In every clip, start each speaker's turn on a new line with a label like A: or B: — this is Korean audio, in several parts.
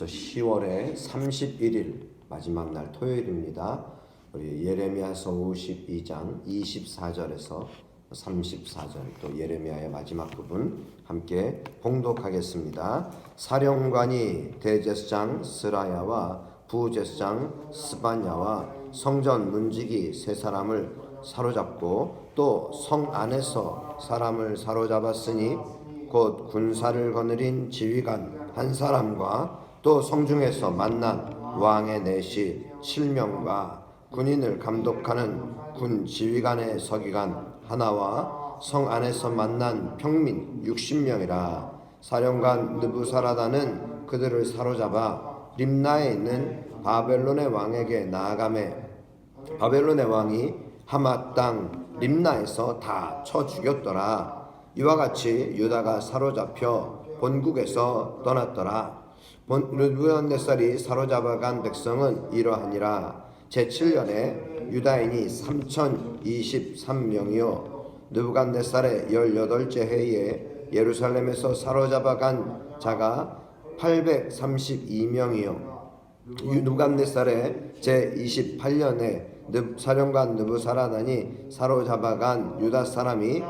A: 10월의 31일 마지막 날 토요일입니다. 우리 예레미야서 52장 24절에서 34절 또 예레미야의 마지막 부분 함께 봉독하겠습니다. 사령관이 대제사장 스라야와 부제사장 스바냐와 성전 문지기 세 사람을 사로잡고 또 성 안에서 사람을 사로잡았으니 곧 군사를 거느린 지휘관 한 사람과 또 성중에서 만난 왕의 내시 7명과 군인을 감독하는 군 지휘관의 서기관 하나와 성 안에서 만난 평민 60명이라. 사령관 느부사라다는 그들을 사로잡아 림나에 있는 바벨론의 왕에게 나아가매 바벨론의 왕이 하맛 땅 림나에서 다 쳐 죽였더라. 이와 같이 유다가 사로잡혀 본국에서 떠났더라. 느부갓네살이 사로잡아간 백성은 이러하니라. 제7년에 유다인이 3023명이요 느부갓네살의 18째 해에 예루살렘에서 사로잡아간 자가 832명이요 느부갓네살의 제28년에 사령관 느부사라단이 사로잡아간 유다 사람이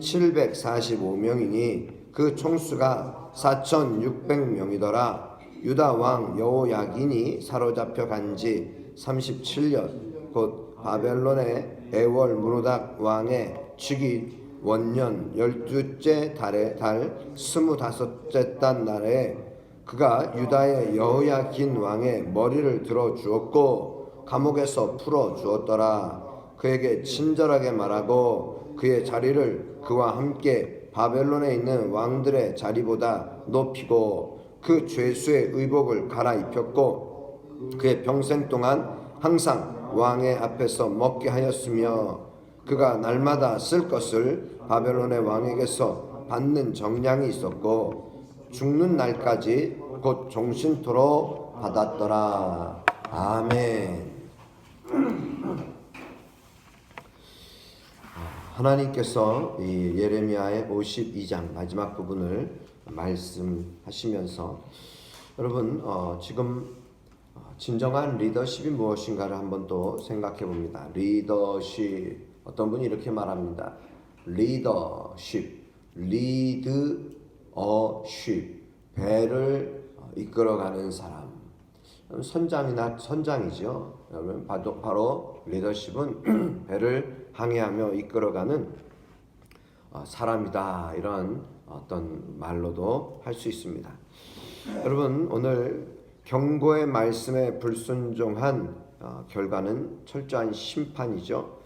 A: 745명이니 그 총수가 4600명이더라. 유다 왕 여호야긴이 사로잡혀 간지 37년 곧 바벨론의 에월 무로닥 왕의 즉위 원년 12째 달 25째 단 날에 그가 유다의 여호야긴 왕의 머리를 들어 주었고 감옥에서 풀어 주었더라. 그에게 친절하게 말하고 그의 자리를 그와 함께 바벨론에 있는 왕들의 자리보다 높이고 그 죄수의 의복을 갈아입혔고 그의 평생 동안 항상 왕의 앞에서 먹게 하였으며 그가 날마다 쓸 것을 바벨론의 왕에게서 받는 정량이 있었고 죽는 날까지 곧 종신토록 받았더라. 아멘. 하나님께서 이 예레미야의 52장 마지막 부분을 말씀하시면서 여러분 지금 진정한 리더십이 무엇인가를 한번 또 생각해 봅니다. 리더십, 어떤 분이 이렇게 말합니다. 리더십, 리드어십, 배를 이끌어가는 사람. 선장이나 선장이죠. 여러분 바로 리더십은 배를 항해하며 이끌어가는 사람이다. 이런 어떤 말로도 할 수 있습니다. 여러분 오늘 경고의 말씀에 불순종한 결과는 철저한 심판이죠.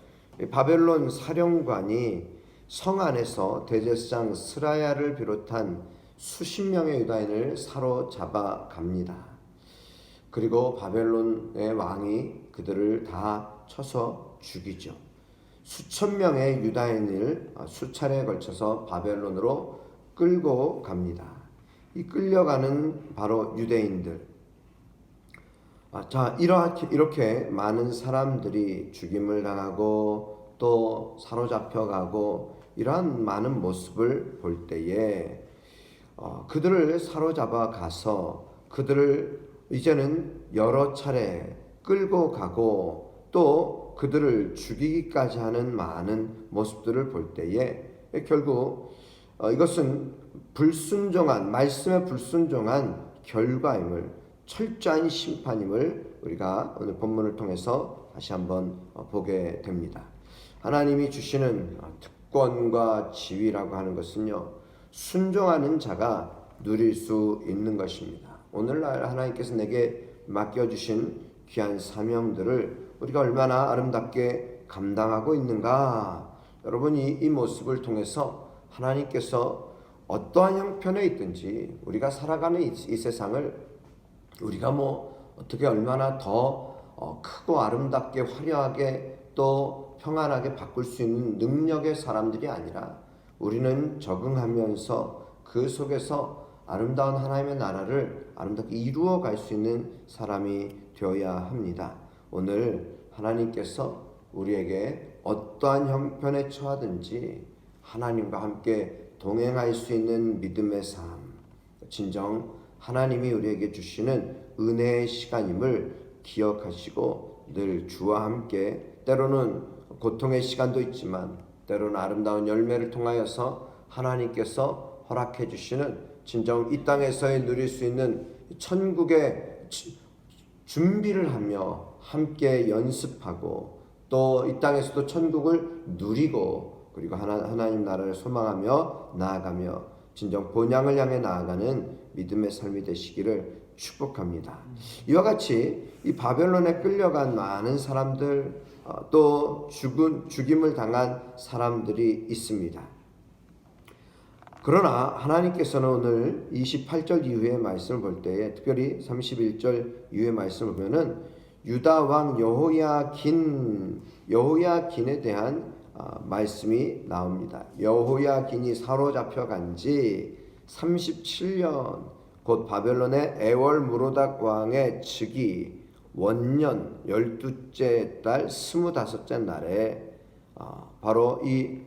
A: 바벨론 사령관이 성 안에서 대제사장 스라야를 비롯한 수십 명의 유다인을 사로잡아 갑니다. 그리고 바벨론의 왕이 그들을 다 쳐서 죽이죠. 수천 명의 유다인을 수차례에 걸쳐서 바벨론으로 끌고 갑니다. 이 끌려가는 바로 유대인들. 자, 이렇게 많은 사람들이 죽임을 당하고 또 사로잡혀가고 이러한 많은 모습을 볼 때에 그들을 사로잡아 가서 그들을 이제는 여러 차례 끌고 가고 또 그들을 죽이기까지 하는 많은 모습들을 볼 때에 결국 이것은 말씀에 불순종한 결과임을, 철저한 심판임을 우리가 오늘 본문을 통해서 다시 한번 보게 됩니다. 하나님이 주시는 특권과 지위라고 하는 것은요, 순종하는 자가 누릴 수 있는 것입니다. 오늘날 하나님께서 내게 맡겨주신 귀한 사명들을 우리가 얼마나 아름답게 감당하고 있는가. 여러분이 이 모습을 통해서 하나님께서 어떠한 형편에 있든지 우리가 살아가는 이 세상을 우리가 어떻게 얼마나 더 크고 아름답게 화려하게 또 평안하게 바꿀 수 있는 능력의 사람들이 아니라 우리는 적응하면서 그 속에서 아름다운 하나님의 나라를 아름답게 이루어 갈 수 있는 사람이 되어야 합니다. 오늘 하나님께서 우리에게 어떠한 형편에 처하든지 하나님과 함께 동행할 수 있는 믿음의 삶, 진정 하나님이 우리에게 주시는 은혜의 시간임을 기억하시고 늘 주와 함께 때로는 고통의 시간도 있지만 때로는 아름다운 열매를 통하여서 하나님께서 허락해 주시는 진정 이 땅에서의 누릴 수 있는 천국의 준비를 하며 함께 연습하고 또 이 땅에서도 천국을 누리고 그리고 하나님 나라를 소망하며 나아가며 진정 본향을 향해 나아가는 믿음의 삶이 되시기를 축복합니다. 이와 같이 이 바벨론에 끌려간 많은 사람들 또 죽임을 당한 사람들이 있습니다. 그러나 하나님께서는 오늘 28절 이후의 말씀을 볼 때에 특별히 31절 이후의 말씀을 보면은 유다 왕 여호야긴에 대한 말씀이 나옵니다. 여호야긴이 사로잡혀간 지 37년 곧 바벨론의 에월무로닥 왕의 즉위 원년 12째 달 25째 날에 바로 이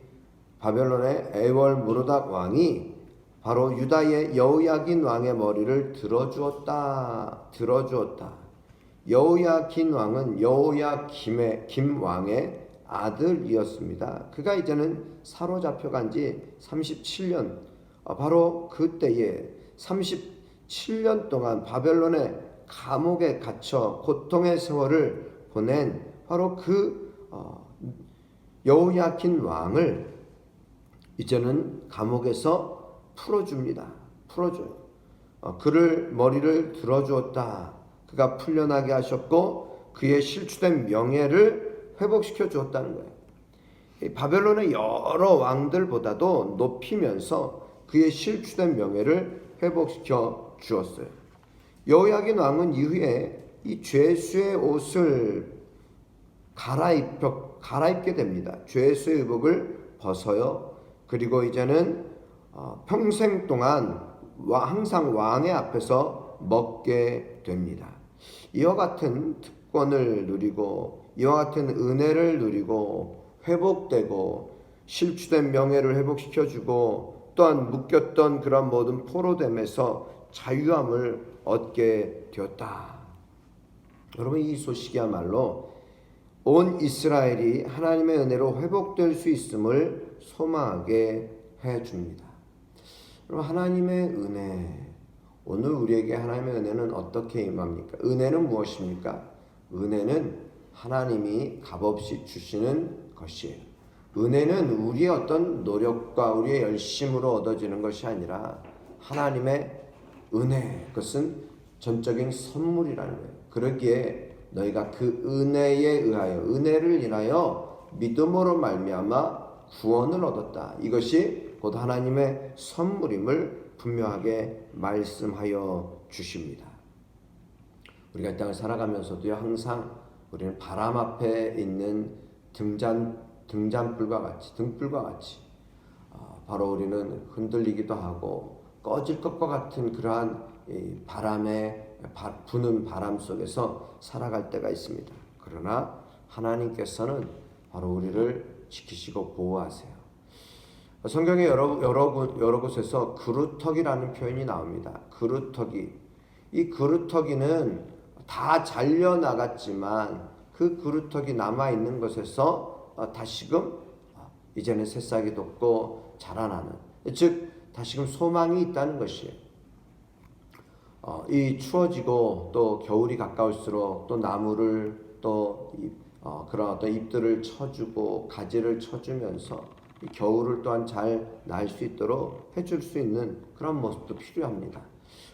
A: 바벨론의 에월무로닥 왕이 바로 유다의 여호야긴 왕의 머리를 들어주었다. 여호야긴 왕은 김 왕의 아들이었습니다. 그가 이제는 사로잡혀간 지 37년 바로 그때에 37년 동안 바벨론의 감옥에 갇혀 고통의 세월을 보낸 바로 그 여호야긴 왕을 이제는 감옥에서 풀어줍니다. 그를 머리를 들어주었다. 그가 풀려나게 하셨고 그의 실추된 명예를 회복시켜 주었다는 거예요. 바벨론의 여러 왕들보다도 높이면서 그의 실추된 명예를 회복시켜 주었어요. 여호야긴 왕은 이후에 이 죄수의 옷을 갈아입게 됩니다. 죄수의 의복을 벗어요. 그리고 이제는 평생 동안 항상 왕의 앞에서 먹게 됩니다. 이와 같은 특권을 누리고 이와 같은 은혜를 누리고 회복되고 실추된 명예를 회복시켜주고 또한 묶였던 그런 모든 포로됨에서 자유함을 얻게 되었다. 여러분 이 소식이야말로 온 이스라엘이 하나님의 은혜로 회복될 수 있음을 소망하게 해줍니다. 여러분 하나님의 은혜 오늘 우리에게 하나님의 은혜는 어떻게 임합니까? 은혜는 무엇입니까? 은혜는 하나님이 값없이 주시는 것이에요. 은혜는 우리의 어떤 노력과 우리의 열심으로 얻어지는 것이 아니라 하나님의 은혜, 그것은 전적인 선물이라는 거예요. 그러기에 너희가 그 은혜에 의하여 은혜를 인하여 믿음으로 말미암아 구원을 얻었다. 이것이 곧 하나님의 선물임을 분명하게 말씀하여 주십니다. 우리가 이 땅을 살아가면서도요 항상 우리는 바람 앞에 있는 등불과 같이 바로 우리는 흔들리기도 하고 꺼질 것과 같은 그러한 부는 바람 속에서 살아갈 때가 있습니다. 그러나 하나님께서는 바로 우리를 지키시고 보호하세요. 성경에 여러 곳에서 그루터기라는 표현이 나옵니다. 이 그루터기는 다 잘려 나갔지만 그 그루터기 남아 있는 것에서 다시금 이제는 새싹이 돋고 자라나는, 즉 다시금 소망이 있다는 것이에요. 이 추워지고 또 겨울이 가까울수록 또 나무를 또 그런 어떤 잎들을 쳐주고 가지를 쳐주면서 겨울을 또한 잘 날 수 있도록 해줄 수 있는 그런 모습도 필요합니다.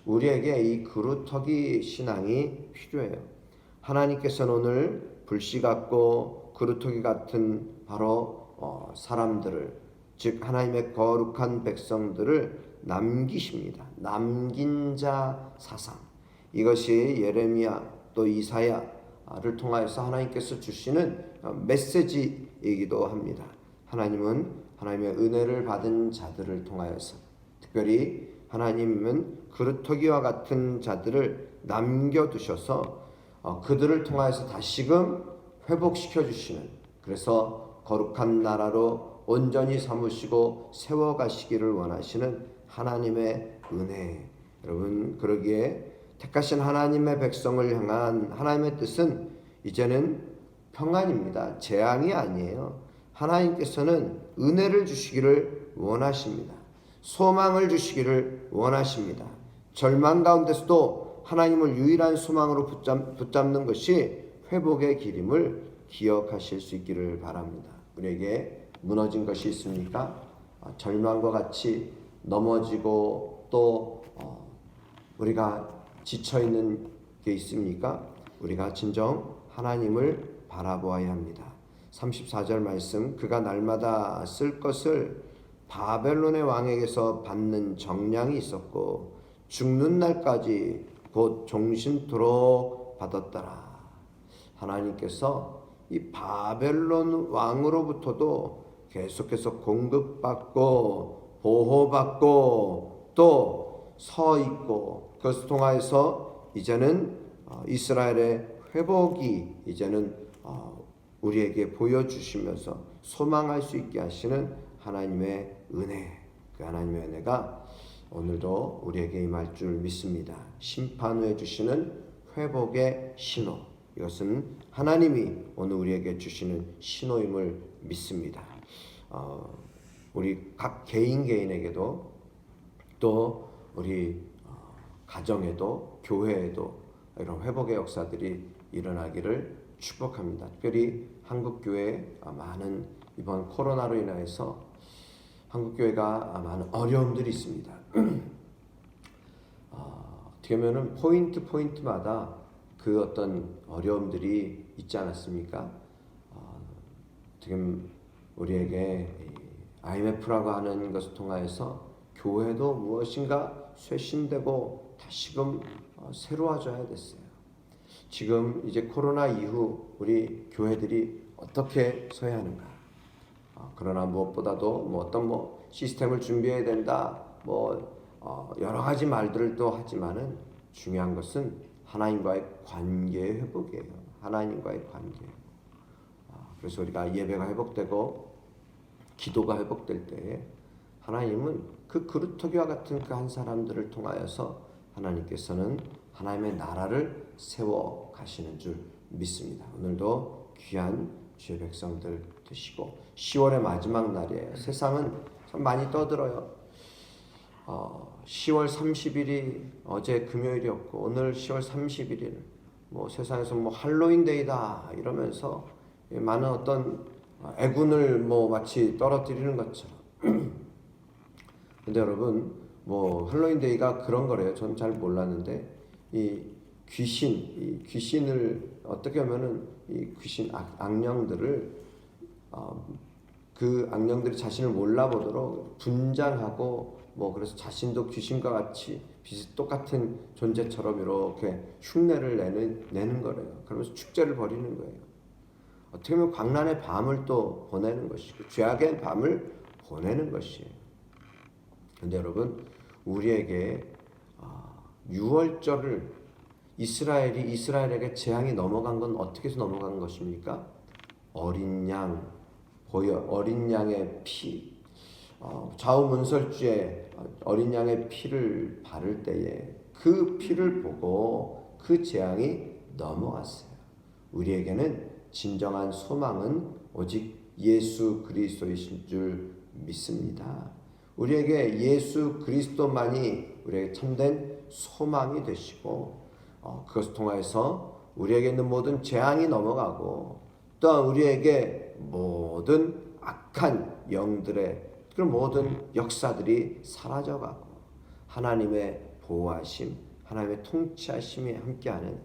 A: 우리에게 이 그루터기 신앙이 필요해요. 하나님께서는 오늘 불씨 같고 그루터기 같은 바로 사람들을, 즉 하나님의 거룩한 백성들을 남기십니다. 남긴 자 사상, 이것이 예레미야 또 이사야를 통하여서 하나님께서 주시는 메시지이기도 합니다. 하나님은 하나님의 은혜를 받은 자들을 통하여서 특별히 하나님은 그루터기와 같은 자들을 남겨두셔서 그들을 통하여서 다시금 회복시켜 주시는, 그래서 거룩한 나라로 온전히 삼으시고 세워가시기를 원하시는 하나님의 은혜, 여러분, 그러기에 택하신 하나님의 백성을 향한 하나님의 뜻은 이제는 평안입니다. 재앙이 아니에요. 하나님께서는 은혜를 주시기를 원하십니다. 소망을 주시기를 원하십니다. 절망 가운데서도 하나님을 유일한 소망으로 붙잡는 것이 회복의 길임을 기억하실 수 있기를 바랍니다. 우리에게 무너진 것이 있습니까? 절망과 같이 넘어지고 또 우리가 지쳐있는 게 있습니까? 우리가 진정 하나님을 바라보아야 합니다. 34절 말씀, 그가 날마다 쓸 것을 바벨론의 왕에게서 받는 정량이 있었고 죽는 날까지 곧 종신토록 받았더라. 하나님께서 이 바벨론 왕으로부터도 계속해서 공급받고 보호받고 또 서 있고, 그것을 통하여서 이제는 이스라엘의 회복이 이제는 우리에게 보여주시면서 소망할 수 있게 하시는 하나님의 은혜, 그 하나님의 은혜가 오늘도 우리에게 임할 줄 믿습니다. 심판 후에 주시는 회복의 신호, 이것은 하나님이 오늘 우리에게 주시는 신호임을 믿습니다. 우리 각 개인에게도 또 우리 가정에도 교회에도 이런 회복의 역사들이 일어나기를 축복합니다. 특별히 한국교회 많은 이번 코로나로 인해서 한국교회가 많은 어려움들이 있습니다. 어떻게 보면 포인트마다 그 어떤 어려움들이 있지 않았습니까? 어떻게 보면 우리에게 IMF라고 하는 것을 통하여서 교회도 무엇인가 쇄신되고 다시금 새로워져야 됐어요. 지금 이제 코로나 이후 우리 교회들이 어떻게 서야 하는가? 그러나 무엇보다도 어떤 시스템을 준비해야 된다. 여러 가지 말들을 또 하지만은 중요한 것은 하나님과의 관계의 회복이에요. 하나님과의 관계. 그래서 우리가 예배가 회복되고 기도가 회복될 때에 하나님은 그 그루터기와 같은 그 한 사람들을 통하여서 하나님께서는 하나님의 나라를 세워 가시는 줄 믿습니다. 오늘도 귀한 주의 백성들 되시고 10월의 마지막 날이에요. 세상은 참 많이 떠들어요. 10월 30일이 어제 금요일이었고 오늘 10월 31일 세상에서 할로윈데이다 이러면서 많은 어떤 애군을 마치 떨어뜨리는 것처럼. 근데 여러분 할로윈데이가 그런 거래요. 전 잘 몰랐는데 이 귀신을 어떻게 하면은 이 귀신 악령들을 그 악령들이 자신을 몰라보도록 분장하고 그래서 자신도 귀신과 같이 똑같은 존재처럼 이렇게 흉내를 내는 거래요. 그러면서 축제를 벌이는 거예요. 어떻게 보면 광란의 밤을 또 보내는 것이고 죄악의 밤을 보내는 것이에요. 근데 여러분, 우리에게 6월절을 이스라엘에게 재앙이 넘어간 건 어떻게 해서 넘어간 것입니까? 어린 양의 피, 좌우문설주에 어린 양의 피를 바를 때에 그 피를 보고 그 재앙이 넘어갔어요. 우리에게는 진정한 소망은 오직 예수 그리스도이신 줄 믿습니다. 우리에게 예수 그리스도만이 우리에게 참된 소망이 되시고 그것을 통해서 우리에게 있는 모든 재앙이 넘어가고 또한 우리에게 모든 악한 영들의 그런 모든 역사들이 사라져가고 하나님의 보호하심, 하나님의 통치하심이 함께하는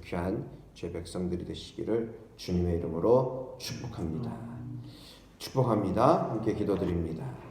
A: 귀한 죄 백성들이 되시기를 주님의 이름으로 축복합니다. 함께 기도드립니다.